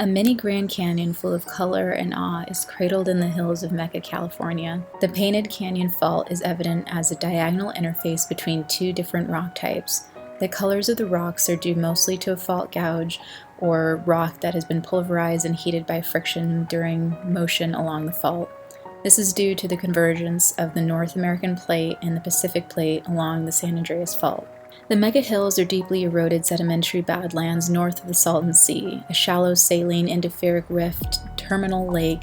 A mini Grand Canyon full of color and awe is cradled in the hills of Mecca, California. The painted canyon fault is evident as a diagonal interface between two different rock types. The colors of the rocks are due mostly to a fault gouge, or rock that has been pulverized and heated by friction during motion along the fault. This is due to the convergence of the North American Plate and the Pacific Plate along the San Andreas Fault. The Mecca Hills are deeply eroded sedimentary badlands north of the Salton Sea, a shallow saline endophyric rift terminal lake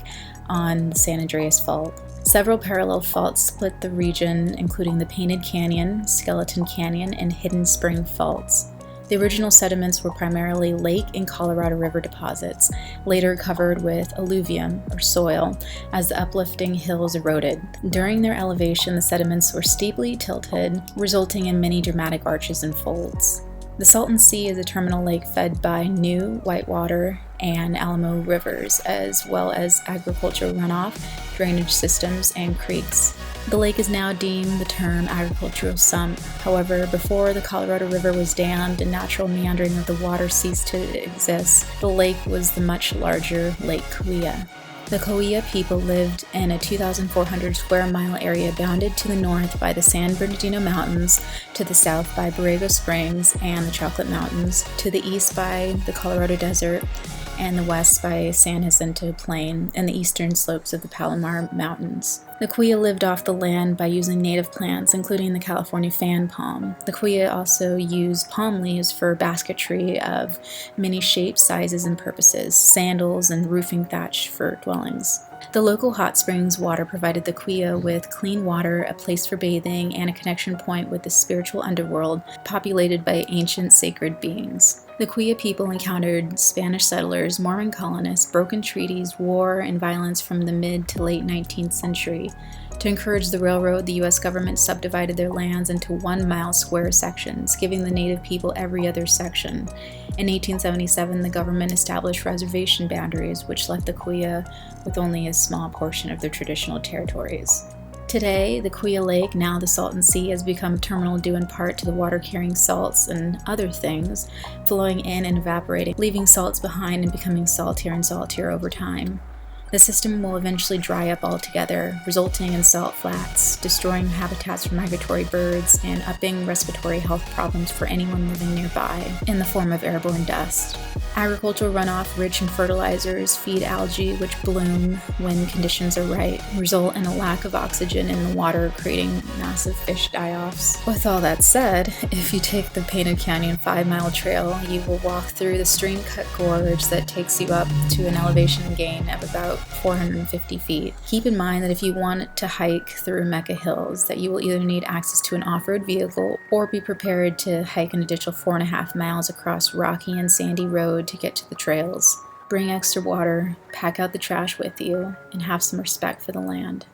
on the San Andreas Fault. Several parallel faults split the region, including the Painted Canyon, Skeleton Canyon, and Hidden Spring faults. The original sediments were primarily lake and Colorado River deposits, later covered with alluvium, or soil, as the uplifting hills eroded. During their elevation, the sediments were steeply tilted, resulting in many dramatic arches and folds. The Salton Sea is a terminal lake fed by New, Whitewater, and Alamo rivers, as well as agricultural runoff, drainage systems, and creeks. The lake is now deemed the term agricultural sump. However, before the Colorado River was dammed and natural meandering of the water ceased to exist, the lake was the much larger Lake Cahuilla. The Cahuilla people lived in a 2,400 square mile area bounded to the north by the San Bernardino Mountains, to the south by Borrego Springs and the Chocolate Mountains, to the east by the Colorado Desert, and the west by San Jacinto Plain and the eastern slopes of the Palomar Mountains. The Cahuilla lived off the land by using native plants, including the California fan palm. The Cahuilla also used palm leaves for basketry of many shapes, sizes, and purposes, sandals, and roofing thatch for dwellings. The local hot springs water provided the Cahuilla with clean water, a place for bathing, and a connection point with the spiritual underworld populated by ancient sacred beings. The Cahuilla people encountered Spanish settlers, Mormon colonists, broken treaties, war, and violence from the mid to late 19th century. To encourage the railroad, the U.S. government subdivided their lands into 1-mile square sections, giving the native people every other section. In 1877, the government established reservation boundaries, which left the Cahuilla with only a small portion of their traditional territories. Today, the Cahuilla Lake, now the Salton Sea, has become terminal due in part to the water-carrying salts and other things flowing in and evaporating, leaving salts behind and becoming saltier and saltier over time. The system will eventually dry up altogether, resulting in salt flats, destroying habitats for migratory birds, and upping respiratory health problems for anyone living nearby in the form of airborne dust. Agricultural runoff rich in fertilizers feed algae which bloom when conditions are right, result in a lack of oxygen in the water, creating massive fish die-offs. With all that said, if you take the Painted Canyon 5-mile trail, you will walk through the stream-cut gorge that takes you up to an elevation gain of about 450 feet. Keep in mind that if you want to hike through Mecca Hills, that you will either need access to an off-road vehicle or be prepared to hike an additional 4.5 miles across rocky and sandy road to get to the trails. Bring extra water, pack out the trash with you, and have some respect for the land.